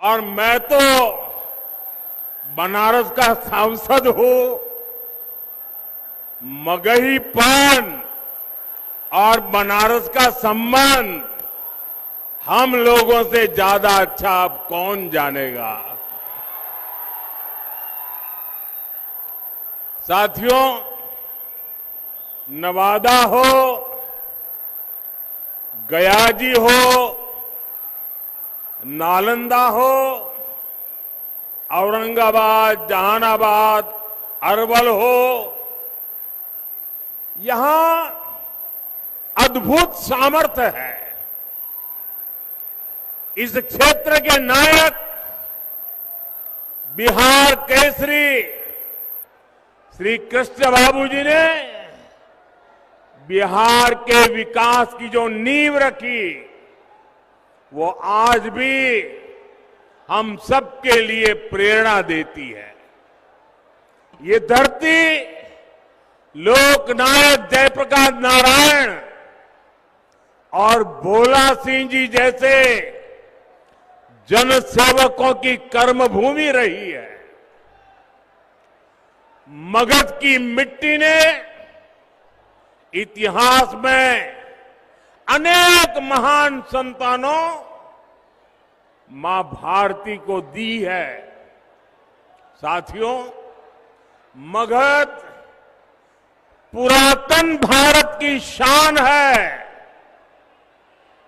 और मैं तो बनारस का सांसद हूं। मगही पान और बनारस का संबंध हम लोगों से ज्यादा अच्छा अब कौन जानेगा। साथियों, नवादा हो, गया जी हो, नालंदा हो, औरंगाबाद, जहानाबाद, अरवल हो, यहां अद्भुत सामर्थ्य है। इस क्षेत्र के नायक बिहार केसरी श्री कृष्ण बाबू जी ने बिहार के विकास की जो नींव रखी, वो आज भी हम सबके लिए प्रेरणा देती है। ये धरती लोकनायक जयप्रकाश नारायण और भोला सिंह जी जैसे जनसेवकों की कर्मभूमि रही है। मगध की मिट्टी ने इतिहास में अनेक महान संतानों मां भारती को दी है। साथियों, मगध पुरातन भारत की शान है।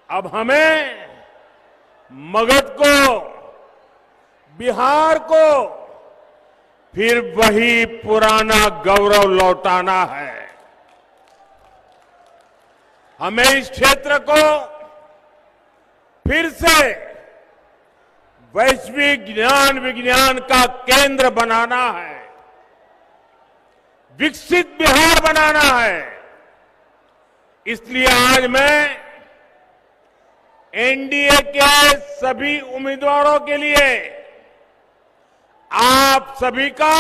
अब हमें मगध को, बिहार को फिर वही पुराना गौरव लौटाना है। हमें इस क्षेत्र को फिर से वैश्विक ज्ञान विज्ञान का केंद्र बनाना है, विकसित बिहार बनाना है। इसलिए आज मैं एनडीए के सभी उम्मीदवारों के लिए आप सभी का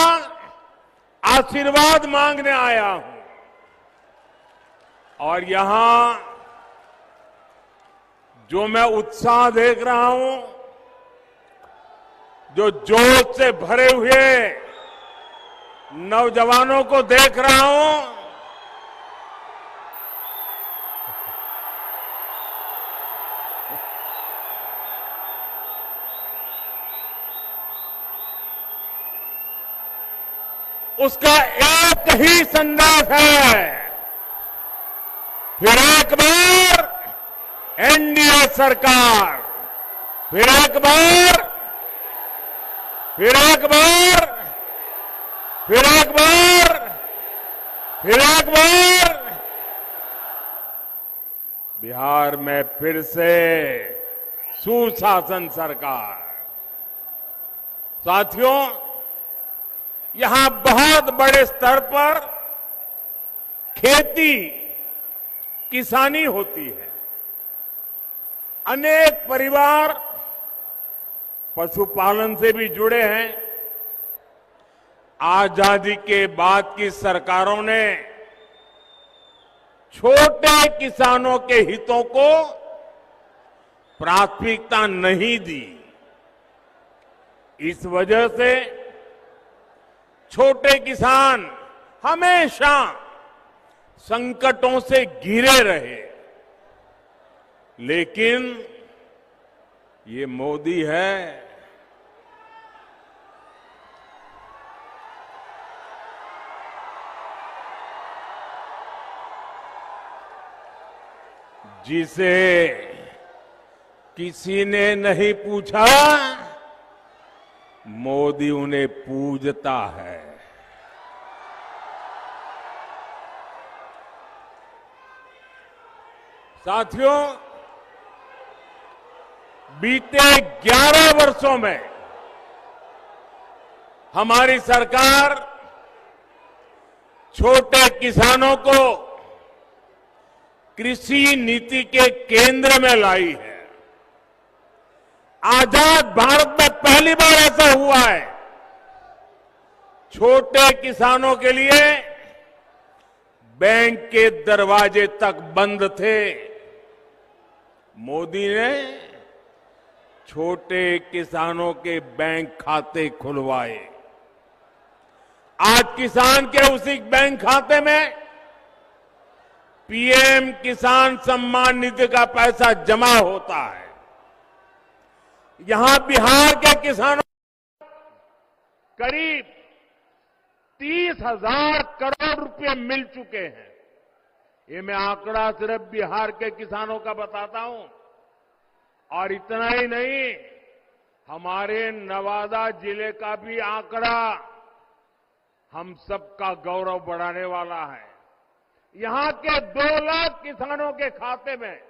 आशीर्वाद मांगने आया हूं। और यहां जो मैं उत्साह देख रहा हूं, जो जोश से भरे हुए नौजवानों को देख रहा हूं, उसका एक ही संदेश है, फिर एक बार एनडीए सरकार, फिर एक बार, फिर एक बार, फिर एक बार, फिर एक बार बिहार में फिर से सुशासन सरकार। साथियों, यहां बहुत बड़े स्तर पर खेती किसानी होती है। अनेक परिवार पशुपालन से भी जुड़े हैं। आजादी के बाद की सरकारों ने छोटे किसानों के हितों को प्राथमिकता नहीं दी। इस वजह से छोटे किसान हमेशा संकटों से घिरे रहे। लेकिन ये मोदी है, जिसे किसी ने नहीं पूछा, मोदी उन्हें पूजता है। साथियों, बीते 11 वर्षों में हमारी सरकार छोटे किसानों को कृषि नीति के केंद्र में लाई है। आजाद भारत में पहली बार ऐसा हुआ है, छोटे किसानों के लिए बैंक के दरवाजे तक बंद थे। मोदी ने छोटे किसानों के बैंक खाते खुलवाए। आज किसान के उसी बैंक खाते में पीएम किसान सम्मान निधि का पैसा जमा होता है। यहां बिहार के किसानों करीब 30,000 करोड़ रुपए मिल चुके हैं। ये मैं आंकड़ा सिर्फ बिहार के किसानों का बताता हूं। और इतना ही नहीं, हमारे नवादा जिले का भी आंकड़ा हम सबका गौरव बढ़ाने वाला है। यहां के 2 लाख किसानों के खाते में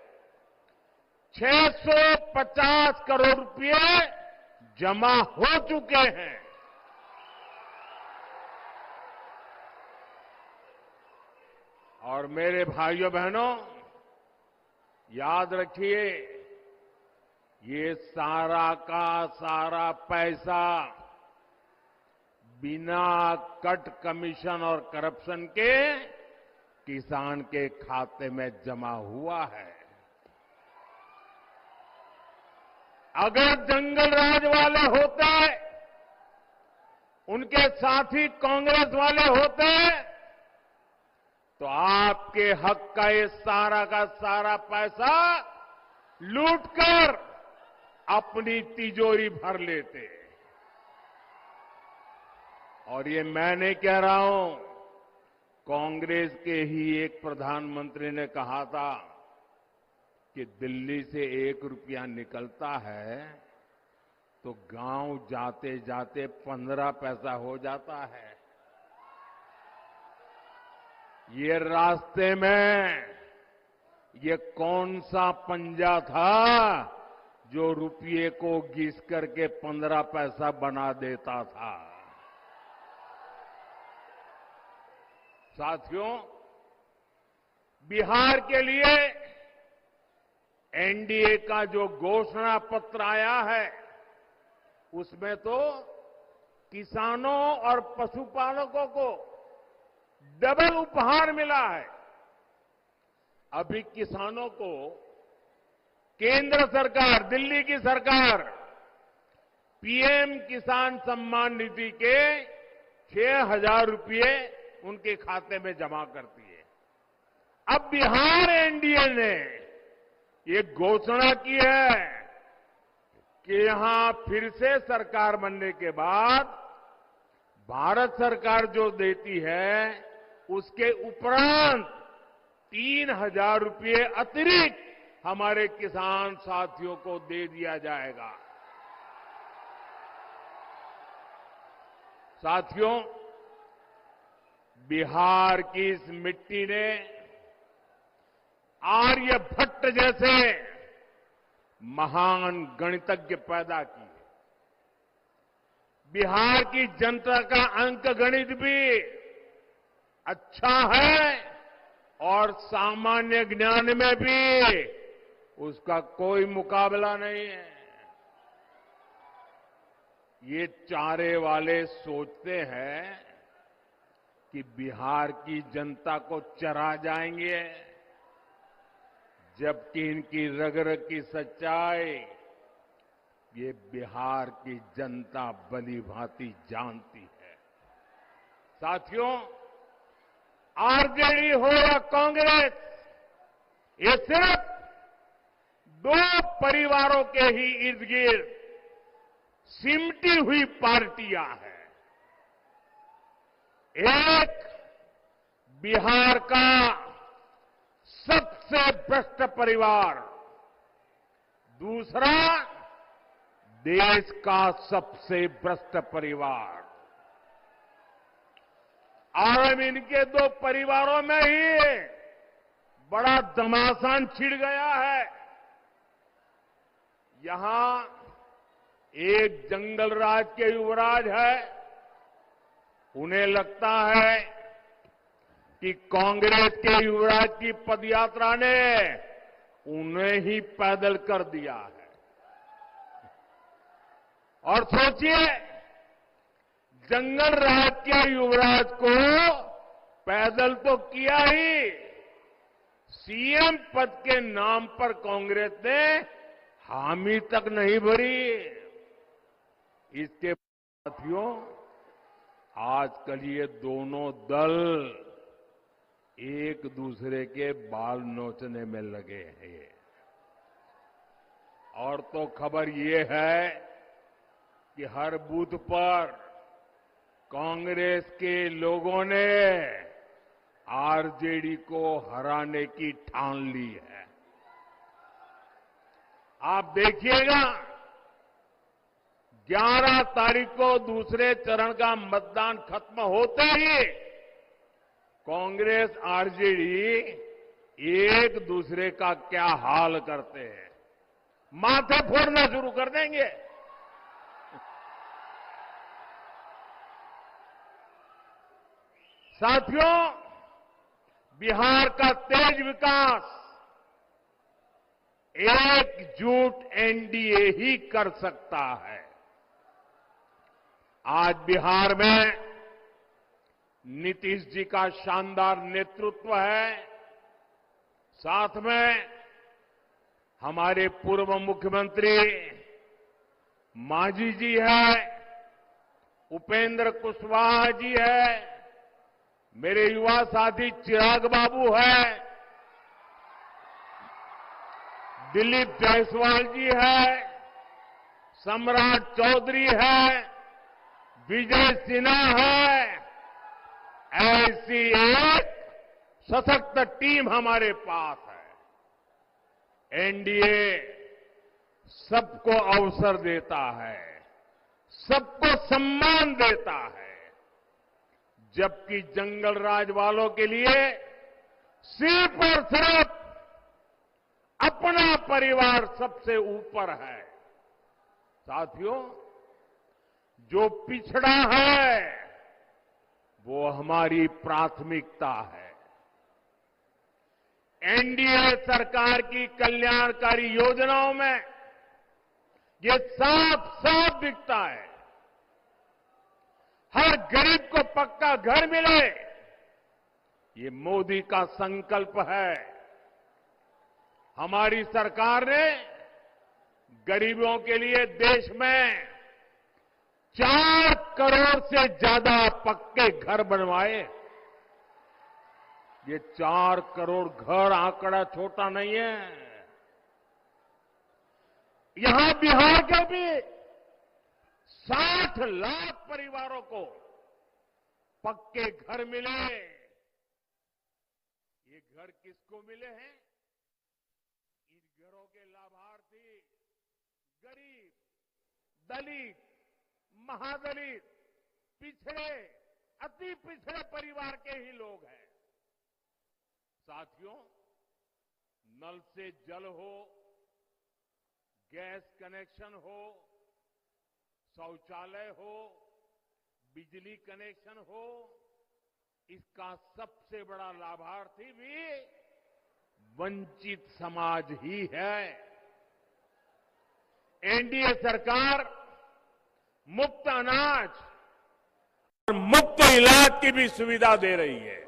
650 करोड़ रुपए जमा हो चुके हैं। और मेरे भाइयों बहनों, याद रखिए, ये सारा का सारा पैसा बिना कट कमीशन और करप्शन के किसान के खाते में जमा हुआ है। अगर जंगल राज वाले होते, उनके साथी कांग्रेस वाले होते, तो आपके हक का ये सारा का सारा पैसा लूटकर अपनी तिजोरी भर लेते। और ये मैं नहीं कह रहा हूं, कांग्रेस के ही एक प्रधानमंत्री ने कहा था कि दिल्ली से 1 रुपया निकलता है तो गांव जाते जाते 15 पैसा हो जाता है। ये रास्ते में ये कौन सा पंजा था जो रुपये को घिस करके 15 पैसा बना देता था। साथियों, बिहार के लिए एनडीए का जो घोषणा पत्र आया है, उसमें तो किसानों और पशुपालकों को डबल उपहार मिला है। अभी किसानों को केंद्र सरकार, दिल्ली की सरकार पीएम किसान सम्मान निधि के 6,000 रुपये उनके खाते में जमा करती है। अब बिहार एनडीए ने ये घोषणा की है कि यहां फिर से सरकार बनने के बाद भारत सरकार जो देती है उसके उपरांत 3,000 रुपये अतिरिक्त हमारे किसान साथियों को दे दिया जाएगा। साथियों, बिहार की इस मिट्टी ने आर्यभट्ट जैसे महान गणितज्ञ पैदा किए। बिहार की जनता का अंक गणित भी अच्छा है और सामान्य ज्ञान में भी उसका कोई मुकाबला नहीं है। ये चारे वाले सोचते हैं कि बिहार की जनता को चरा जाएंगे, जबकि इनकी रग रग की सच्चाई ये बिहार की जनता भली भांति जानती है। साथियों, आरजेडी हो या कांग्रेस, ये सिर्फ 2 परिवारों के ही इर्द गिर्द सिमटी हुई पार्टियां हैं। एक बिहार का सबसे भ्रष्ट परिवार, दूसरा देश का सबसे भ्रष्ट परिवार। और इनके 2 परिवारों में ही बड़ा घमासान छिड़ गया है। यहां एक जंगल राज के युवराज है, उन्हें लगता है कि कांग्रेस के युवराज की पदयात्रा ने उन्हें ही पैदल कर दिया है। और सोचिए, जंगल राज के युवराज को पैदल तो किया ही, सीएम पद के नाम पर कांग्रेस ने हामी तक नहीं भरी। इसके साथियों, आजकल ये दोनों दल एक दूसरे के बाल नोचने में लगे हैं। और तो खबर ये है कि हर बूथ पर कांग्रेस के लोगों ने आरजेडी को हराने की ठान ली है। आप देखिएगा, 11 तारीख को दूसरे चरण का मतदान खत्म होते ही कांग्रेस आरजेडी एक दूसरे का क्या हाल करते हैं, माथे फोड़ना शुरू कर देंगे। साथियों, बिहार का तेज विकास एकजुट एनडीए ही कर सकता है। आज बिहार में नीतीश जी का शानदार नेतृत्व है, साथ में हमारे पूर्व मुख्यमंत्री मांझी जी है, उपेंद्र कुशवाहा जी है, मेरे युवा साथी चिराग बाबू है, दिलीप जायसवाल जी है, सम्राट चौधरी है, विजय सिन्हा है। ऐसी एक सशक्त टीम हमारे पास है। एनडीए सबको अवसर देता है, सबको सम्मान देता है, जबकि जंगल राज वालों के लिए सिर्फ और सिर्फ अपना परिवार सबसे ऊपर है। साथियों, जो पिछड़ा है वो हमारी प्राथमिकता है। एनडीए सरकार की कल्याणकारी योजनाओं में ये साफ साफ दिखता है। हर गरीब को पक्का घर मिले, ये मोदी का संकल्प है। हमारी सरकार ने गरीबों के लिए देश में 4 करोड़ से ज्यादा पक्के घर बनवाए। ये 4 करोड़ घर आंकड़ा छोटा नहीं है। यहां बिहार के भी 60 लाख परिवारों को पक्के घर मिले। ये घर किसको मिले हैं? इन घरों के लाभार्थी गरीब, दलित, महादलित, पिछड़े, अति पिछड़े परिवार के ही लोग हैं। साथियों, नल से जल हो, गैस कनेक्शन हो, शौचालय हो, बिजली कनेक्शन हो, इसका सबसे बड़ा लाभार्थी भी वंचित समाज ही है। एनडीए सरकार मुफ्त अनाज और मुफ्त इलाज की भी सुविधा दे रही है,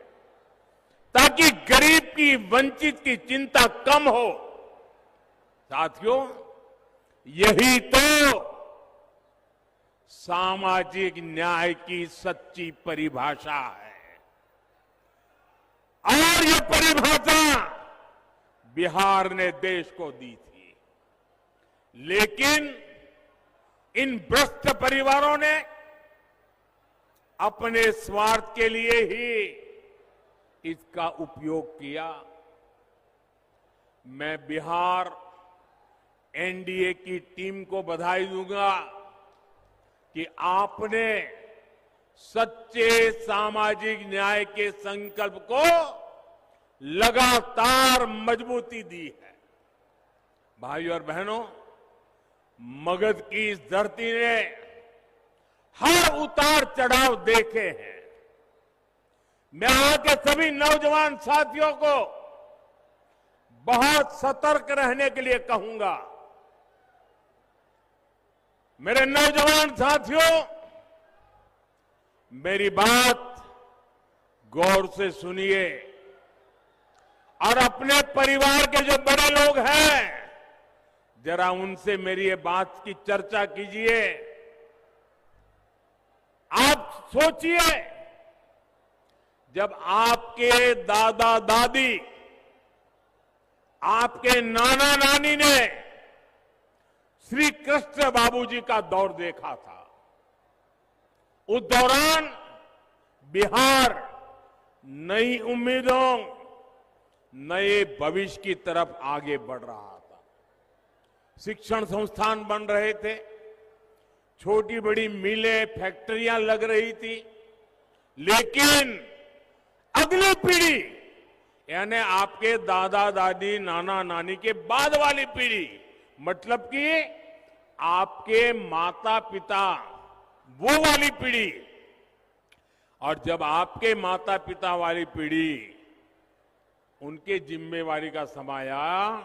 ताकि गरीब की, वंचित की चिंता कम हो। साथियों, यही तो सामाजिक न्याय की सच्ची परिभाषा है। और ये परिभाषा बिहार ने देश को दी थी, लेकिन इन भ्रष्ट परिवारों ने अपने स्वार्थ के लिए ही इसका उपयोग किया। मैं बिहार एनडीए की टीम को बधाई दूंगा कि आपने सच्चे सामाजिक न्याय के संकल्प को लगातार मजबूती दी है। भाइयों और बहनों, मगध की इस धरती ने हर उतार चढ़ाव देखे हैं। मैं यहां के सभी नौजवान साथियों को बहुत सतर्क रहने के लिए कहूंगा। मेरे नौजवान साथियों, मेरी बात गौर से सुनिए और अपने परिवार के जो बड़े लोग हैं, जरा उनसे मेरी ये बात की चर्चा कीजिए। आप सोचिए, जब आपके दादा दादी, आपके नाना नानी ने श्री कृष्ण बाबूजी का दौर देखा था, उस दौरान बिहार नई उम्मीदों, नए भविष्य की तरफ आगे बढ़ रहा था। शिक्षण संस्थान बन रहे थे, छोटी बड़ी मिलें, फैक्ट्रियां लग रही थी, लेकिन अगली पीढ़ी यानी आपके दादा दादी, नाना नानी के बाद वाली पीढ़ी, मतलब कि आपके माता पिता, वो वाली पीढ़ी, और जब आपके माता पिता वाली पीढ़ी उनके जिम्मेवारी का समय आया,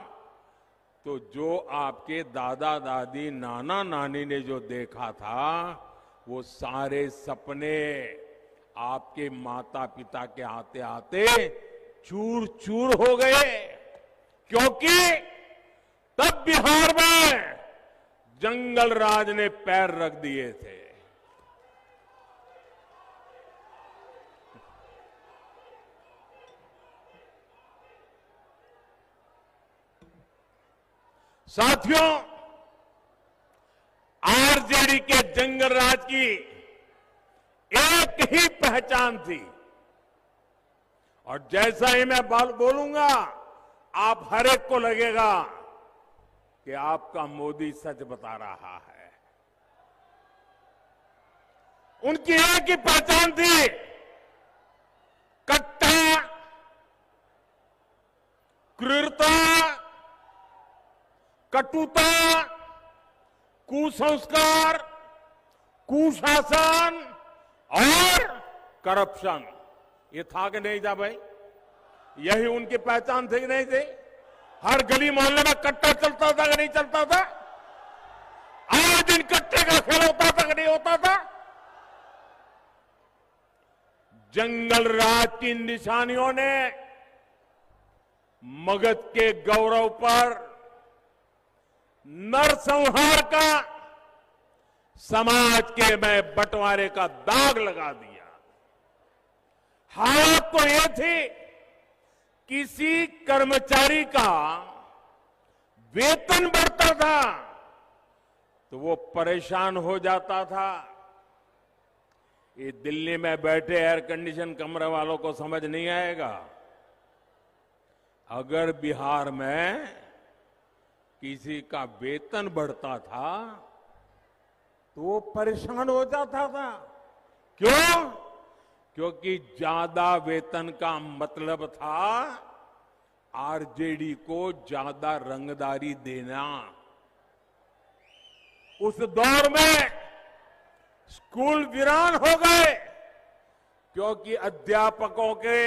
तो जो आपके दादा दादी, नाना नानी ने जो देखा था, वो सारे सपने आपके माता पिता के आते आते चूर चूर हो गए, क्योंकि तब बिहार में जंगल राज ने पैर रख दिए थे। साथियों, आरजेडी के जंगल राज की एक ही पहचान थी, और जैसा ही मैं बोलूंगा, आप हर एक को लगेगा कि आपका मोदी सच बता रहा है। उनकी एक ही पहचान थी, कट्टा, क्रूरता, कटुता, कुसंस्कार, कुशासन और करप्शन। ये था कि नहीं था भाई? यही उनकी पहचान थी कि नहीं थी? हर गली मोहल्ले में कट्टा चलता था कि नहीं चलता था? आए दिन कट्टे का खेल होता था कि नहीं होता था? जंगल राज की निशानियों ने मगध के गौरव पर नरसंहार का, समाज के में बंटवारे का दाग लगा दिया। हालत तो यह थी, किसी कर्मचारी का वेतन बढ़ता था तो वो परेशान हो जाता था। ये दिल्ली में बैठे एयर कंडीशन कमरे वालों को समझ नहीं आएगा। अगर बिहार में किसी का वेतन बढ़ता था तो वो परेशान हो जाता था। क्यों? क्योंकि ज्यादा वेतन का मतलब था आरजेडी को ज्यादा रंगदारी देना। उस दौर में स्कूल वीरान हो गए, क्योंकि अध्यापकों के,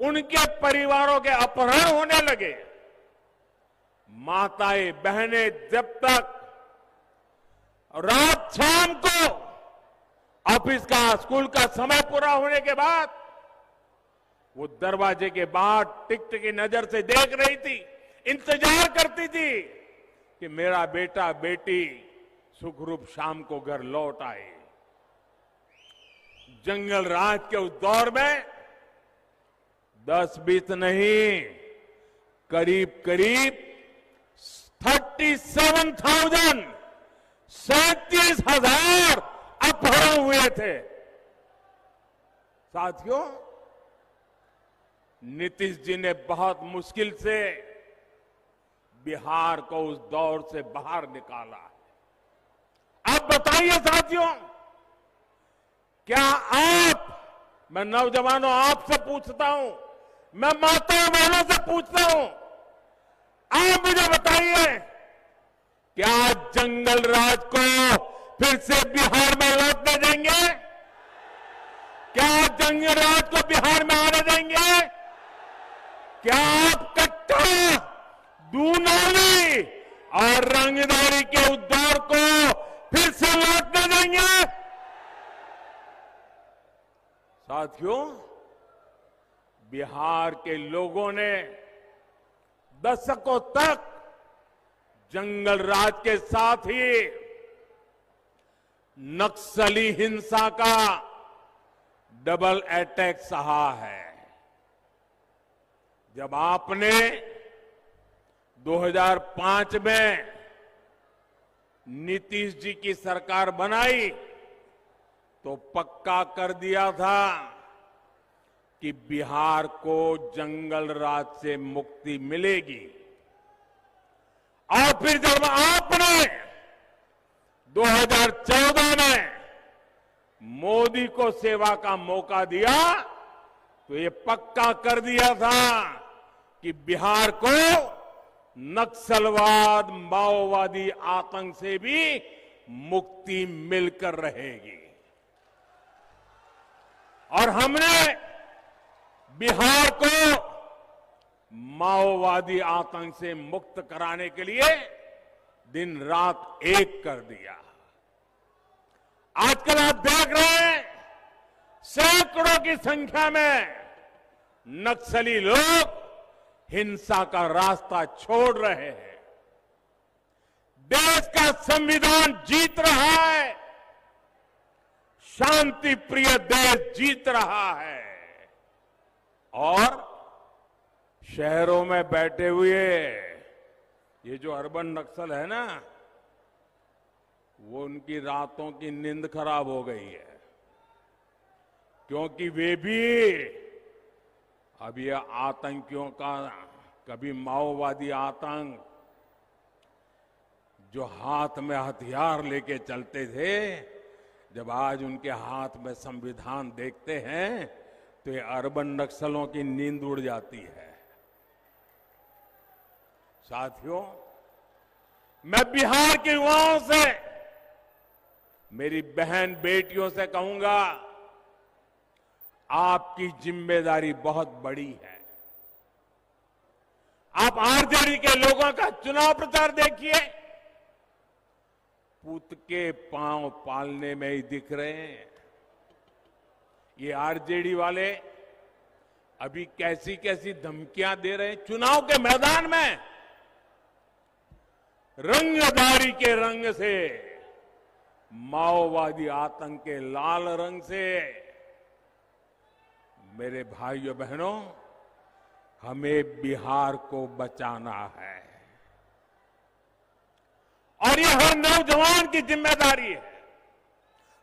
उनके परिवारों के अपहरण होने लगे। माताएं बहनें जब तक रात शाम को ऑफिस का, स्कूल का समय पूरा होने के बाद वो दरवाजे के बाहर टिकट की नजर से देख रही थी, इंतजार करती थी कि मेरा बेटा बेटी सुखरूप शाम को घर लौट आए। जंगल राज के उस दौर में 10-20 नहीं, करीब करीब 37,000, 37,000 अपहरण हुए थे। साथियों, नीतीश जी ने बहुत मुश्किल से बिहार को उस दौर से बाहर निकाला। अब बताइए साथियों, क्या आप, मैं नौजवानों आपसे पूछता हूं, मैं माताओं बहनों से पूछता हूं, आप मुझे बताइए, क्या जंगल राज को फिर से बिहार में लौटने देंगे? क्या जंगल राज को बिहार में आने देंगे? क्या आप कट्टा, दूनाली और रंगदारी के उस दौर को फिर से लौटने देंगे? साथियों, बिहार के लोगों ने दशकों तक जंगल राज के साथ ही नक्सली हिंसा का डबल अटैक सहा है। जब आपने 2005 में नीतीश जी की सरकार बनाई तो पक्का कर दिया था कि बिहार को जंगल राज से मुक्ति मिलेगी। और फिर जब आपने 2014 में मोदी को सेवा का मौका दिया तो ये पक्का कर दिया था कि बिहार को नक्सलवाद, माओवादी आतंक से भी मुक्ति मिलकर रहेगी। और हमने बिहार को माओवादी आतंक से मुक्त कराने के लिए दिन रात एक कर दिया। आजकल आप देख रहे हैं सैकड़ों की संख्या में नक्सली लोग हिंसा का रास्ता छोड़ रहे हैं। देश का संविधान जीत रहा है, शांति प्रिय देश जीत रहा है। और शहरों में बैठे हुए ये जो अर्बन नक्सल है ना, वो उनकी रातों की नींद खराब हो गई है, क्योंकि वे भी अब ये आतंकियों का, कभी माओवादी आतंक जो हाथ में हथियार लेके चलते थे, जब आज उनके हाथ में संविधान देखते हैं तो ये अर्बन नक्सलों की नींद उड़ जाती है। साथियों, मैं बिहार के युवाओं से, मेरी बहन बेटियों से कहूंगा, आपकी जिम्मेदारी बहुत बड़ी है। आप आरजेडी के लोगों का चुनाव प्रचार देखिए, पूत के पांव पालने में ही दिख रहे हैं। ये आरजेडी वाले अभी कैसी कैसी धमकियां दे रहे हैं चुनाव के मैदान में। रंगदारी के रंग से, माओवादी आतंक के लाल रंग से, मेरे भाइयों बहनों, हमें बिहार को बचाना है। और ये हर नौजवान की जिम्मेदारी है,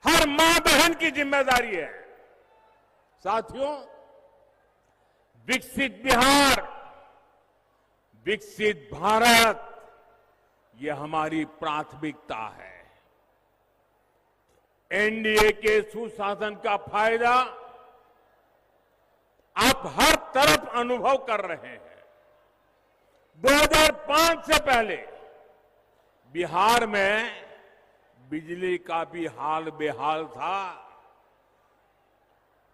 हर मां बहन की जिम्मेदारी है। साथियों, विकसित बिहार, विकसित भारत, ये हमारी प्राथमिकता है। एनडीए के सुशासन का फायदा आप हर तरफ अनुभव कर रहे हैं। 2005 से पहले बिहार में बिजली का भी हाल बेहाल था।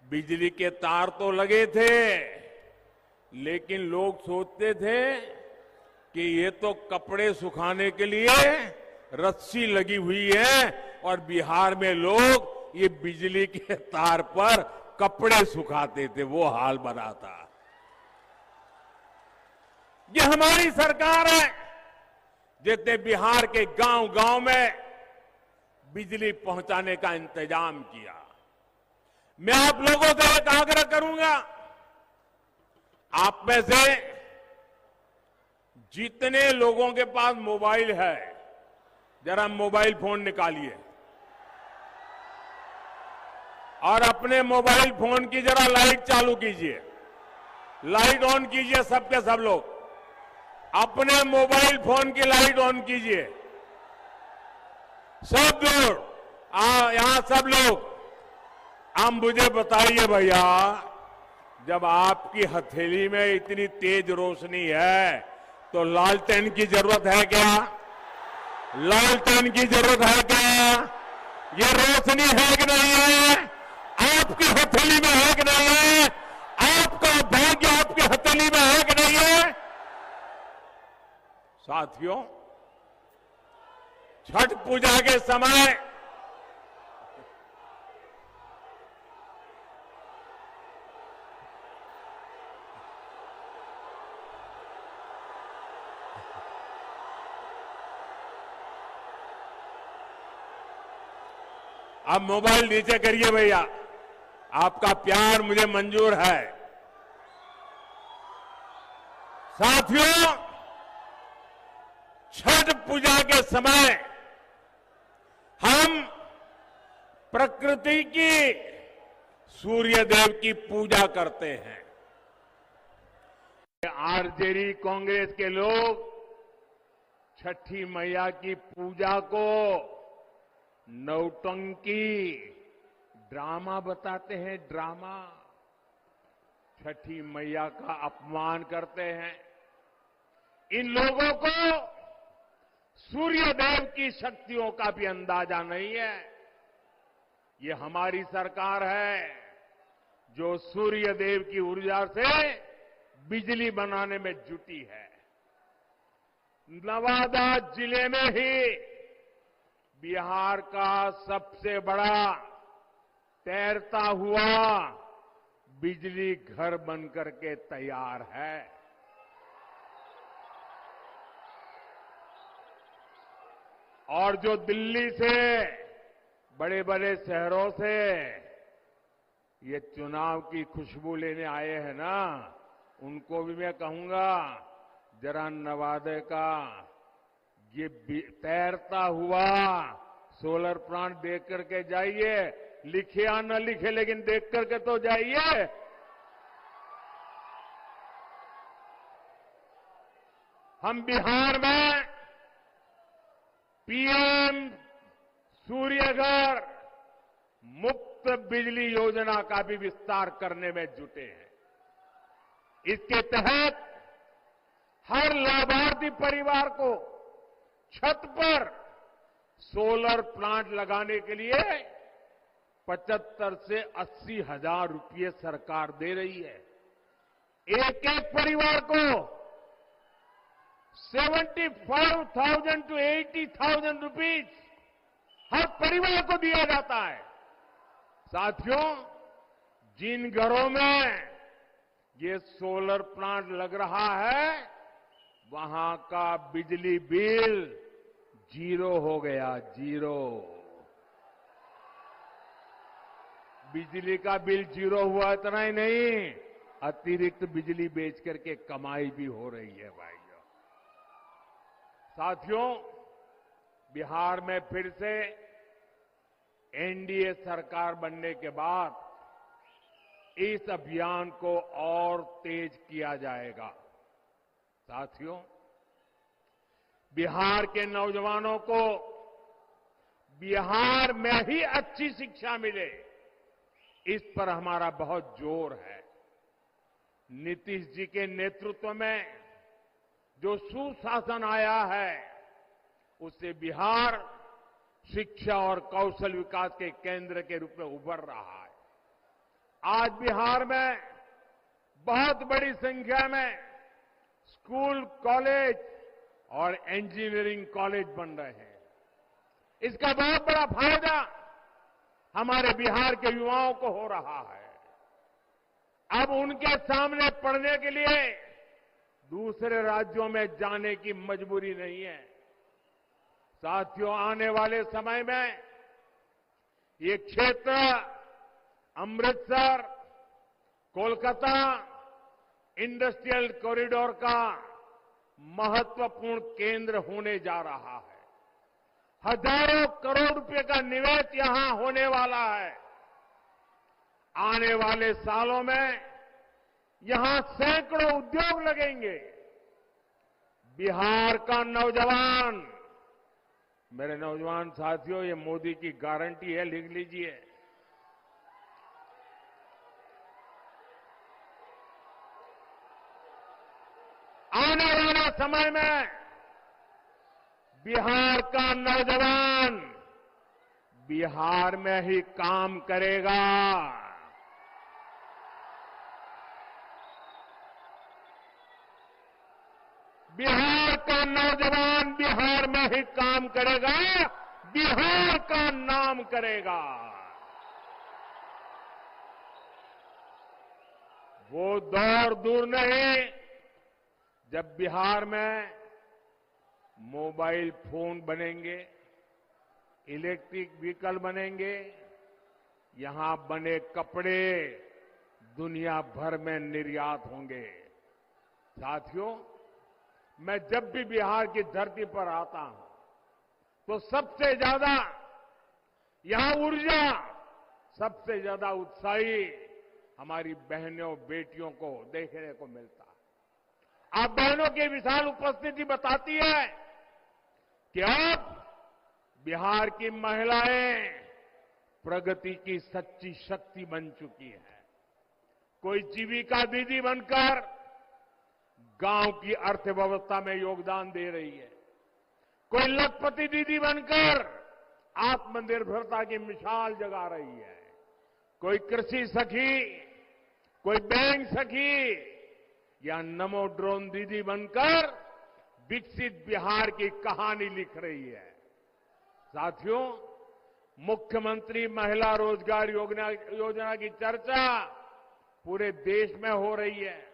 बिजली के तार तो लगे थे, लेकिन लोग सोचते थे कि ये तो कपड़े सुखाने के लिए रस्सी लगी हुई है और बिहार में लोग ये बिजली के तार पर कपड़े सुखाते थे, वो हाल बना था। ये हमारी सरकार है जिसने बिहार के गांव-गांव में बिजली पहुंचाने का इंतजाम किया। मैं आप लोगों से एक आग्रह करूंगा, आप में से जितने लोगों के पास मोबाइल है, जरा मोबाइल फोन निकालिए और अपने मोबाइल फोन की जरा लाइट चालू कीजिए, लाइट ऑन कीजिए। सबके सब लोग अपने मोबाइल फोन की लाइट ऑन कीजिए। सब लोग, यहां सब लोग, आप मुझे बताइए भैया, जब आपकी हथेली में इतनी तेज रोशनी है तो लालटेन की जरूरत है क्या? लालटेन की जरूरत है क्या? ये रोशनी है कि नहीं है? आपकी हथेली में है कि नहीं है? आपका भाग्य आपकी हथेली में है कि नहीं है? साथियों, छठ पूजा के समय आप मोबाइल नीचे करिए भैया, आपका प्यार मुझे मंजूर है। साथियों, छठ पूजा के समय हम प्रकृति की, सूर्य देव की पूजा करते हैं। आरजेडी कांग्रेस के लोग छठी मैया की पूजा को नौटंकी, ड्रामा बताते हैं, ड्रामा। छठी मैया का अपमान करते हैं। इन लोगों को सूर्य देव की शक्तियों का भी अंदाजा नहीं है। ये हमारी सरकार है जो सूर्य देव की ऊर्जा से बिजली बनाने में जुटी है। नवादा जिले में ही बिहार का सबसे बड़ा तैरता हुआ बिजली घर बनकर के तैयार है। और जो दिल्ली से, बड़े बड़े शहरों से ये चुनाव की खुशबू लेने आए हैं ना, उनको भी मैं कहूंगा जरा नवादा का ये तैरता हुआ सोलर प्लांट देख करके जाइए। लिखे या न लिखे, लेकिन देख करके तो जाइए। हम बिहार में पीएम सूर्यघर मुफ्त बिजली योजना का भी विस्तार करने में जुटे हैं। इसके तहत हर लाभार्थी परिवार को छत पर सोलर प्लांट लगाने के लिए 75 से 80 हजार रुपये सरकार दे रही है। एक एक परिवार को 75,000 to 80,000 रुपीज हर परिवार को दिया जाता है। साथियों, जिन घरों में ये सोलर प्लांट लग रहा है, वहां का बिजली बिल 0 हो गया, 0। बिजली का बिल 0 हुआ, इतना ही नहीं, अतिरिक्त बिजली बेच करके कमाई भी हो रही है भाइयों। साथियों, बिहार में फिर से एनडीए सरकार बनने के बाद इस अभियान को और तेज किया जाएगा। साथियों, बिहार के नौजवानों को बिहार में ही अच्छी शिक्षा मिले, इस पर हमारा बहुत जोर है। नीतीश जी के नेतृत्व में जो सुशासन आया है, उससे बिहार शिक्षा और कौशल विकास के केंद्र के रूप में उभर रहा है। आज बिहार में बहुत बड़ी संख्या में स्कूल, कॉलेज और इंजीनियरिंग कॉलेज बन रहे हैं। इसका बहुत बड़ा फायदा हमारे बिहार के युवाओं को हो रहा है। अब उनके सामने पढ़ने के लिए दूसरे राज्यों में जाने की मजबूरी नहीं है। साथियों, आने वाले समय में ये क्षेत्र अमृतसर, कोलकाता इंडस्ट्रियल कॉरिडोर का महत्वपूर्ण केंद्र होने जा रहा है। हजारों करोड़ रुपए का निवेश यहां होने वाला है। आने वाले सालों में यहां सैकड़ों उद्योग लगेंगे। बिहार का नौजवान, मेरे नौजवान साथियों, ये मोदी की गारंटी है, लिख लीजिए। आने वाले समय में बिहार का नौजवान बिहार में ही काम करेगा। बिहार का नौजवान बिहार में ही काम करेगा, बिहार का नाम करेगा। वो दौर दूर नहीं जब बिहार में मोबाइल फोन बनेंगे, इलेक्ट्रिक व्हीकल बनेंगे, यहां बने कपड़े दुनिया भर में निर्यात होंगे। साथियों, मैं जब भी बिहार की धरती पर आता हूं तो सबसे ज्यादा यहां ऊर्जा, सबसे ज्यादा उत्साही हमारी बहनों बेटियों को देखने को मिलता है। आप बहनों की विशाल उपस्थिति बताती है कि अब बिहार की महिलाएं प्रगति की सच्ची शक्ति बन चुकी है। कोई जीविका दीदी बनकर गांव की अर्थव्यवस्था में योगदान दे रही है, कोई लखपति दीदी बनकर आत्मनिर्भरता की मिसाल जगा रही है, कोई कृषि सखी, कोई बैंक सखी या नमो ड्रोन दीदी बनकर विकसित बिहार की कहानी लिख रही है। साथियों, मुख्यमंत्री महिला रोजगार योजना की चर्चा पूरे देश में हो रही है।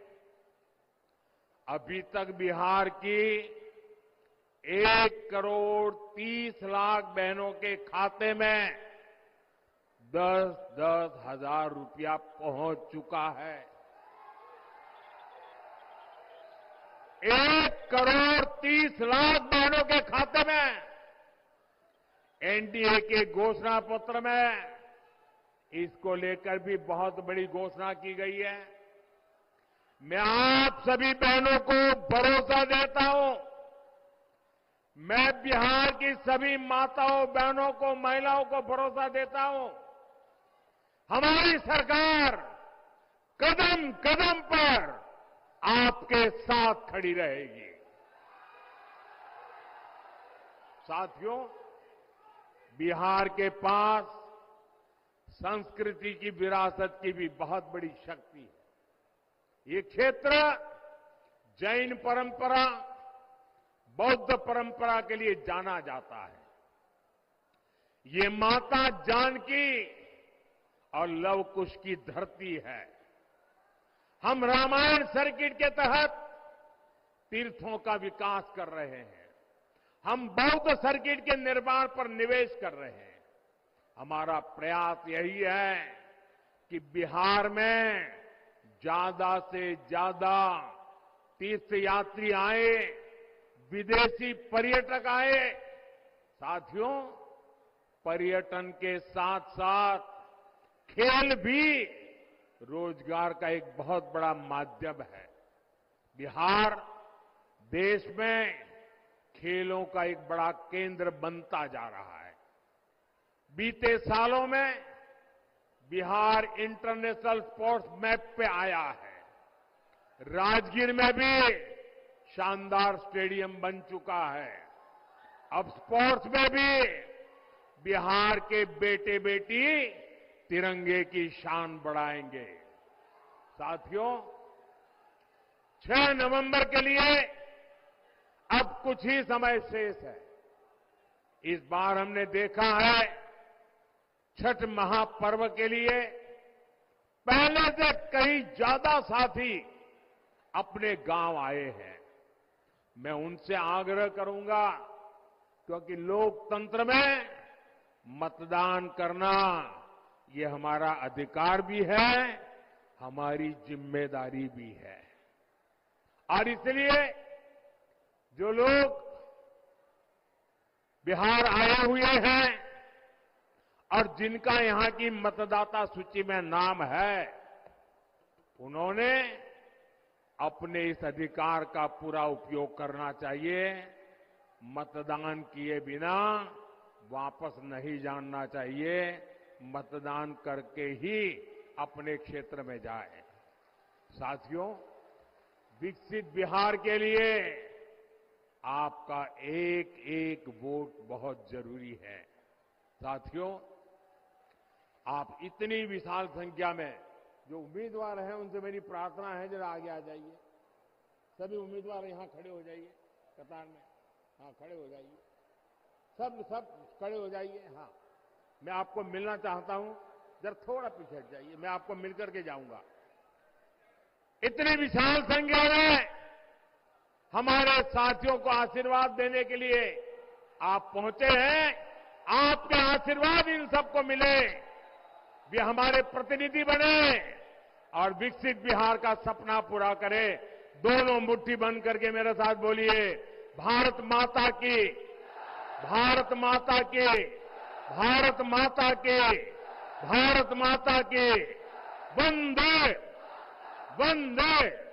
अभी तक बिहार की 1,30,00,000 बहनों के खाते में 10-10 हजार रुपया पहुंच चुका है। 1,30,00,000 बहनों के खाते में एनडीए के घोषणा पत्र में इसको लेकर भी बहुत बड़ी घोषणा की गई है। मैं आप सभी बहनों को भरोसा देता हूं, मैं बिहार की सभी माताओं बहनों को, महिलाओं को भरोसा देता हूं, हमारी सरकार कदम कदम पर आपके साथ खड़ी रहेगी। साथियों, बिहार के पास संस्कृति की विरासत की भी बहुत बड़ी शक्ति है। ये क्षेत्र जैन परंपरा, बौद्ध परंपरा के लिए जाना जाता है। ये माता जानकी और लव कुश की धरती है। हम रामायण सर्किट के तहत तीर्थों का विकास कर रहे हैं, हम बौद्ध सर्किट के निर्माण पर निवेश कर रहे हैं। हमारा प्रयास यही है कि बिहार में ज्यादा से ज्यादा तीर्थयात्री आए, विदेशी पर्यटक आए। साथियों, पर्यटन के साथ साथ खेल भी रोजगार का एक बहुत बड़ा माध्यम है। बिहार देश में खेलों का एक बड़ा केंद्र बनता जा रहा है। बीते सालों में बिहार इंटरनेशनल स्पोर्ट्स मैप पे आया है। राजगीर में भी शानदार स्टेडियम बन चुका है। अब स्पोर्ट्स में भी बिहार के बेटे बेटी तिरंगे की शान बढ़ाएंगे। साथियों, 6 नवंबर के लिए अब कुछ ही समय शेष है। इस बार हमने देखा है छठ महापर्व के लिए पहले से कहीं ज्यादा साथी अपने गांव आए हैं। मैं उनसे आग्रह करूंगा, क्योंकि लोकतंत्र में मतदान करना ये हमारा अधिकार भी है, हमारी जिम्मेदारी भी है। और इसलिए जो लोग बिहार आए हुए हैं और जिनका यहां की मतदाता सूची में नाम है, उन्होंने अपने इस अधिकार का पूरा उपयोग करना चाहिए। मतदान किए बिना वापस नहीं जाना चाहिए। मतदान करके ही अपने क्षेत्र में जाए। साथियों, विकसित बिहार के लिए आपका एक एक वोट बहुत जरूरी है। साथियों, आप इतनी विशाल संख्या में जो उम्मीदवार हैं, उनसे मेरी प्रार्थना है जरा आगे आ जाइए। सभी उम्मीदवार यहां खड़े हो जाइए कतार में। हाँ, खड़े हो जाइए। सब खड़े हो जाइए। हाँ, मैं आपको मिलना चाहता हूं। जरा थोड़ा पीछे हट जाइए, मैं आपको मिलकर के जाऊंगा। इतनी विशाल संख्या में हमारे साथियों को आशीर्वाद देने के लिए आप पहुंचे हैं, आपके आशीर्वाद इन सबको मिले, वे हमारे प्रतिनिधि बने और विकसित बिहार का सपना पूरा करे। दोनों मुट्ठी बंद करके मेरे साथ बोलिए, भारत माता की, भारत माता की, भारत माता की, भारत माता की, वंदे वंदे।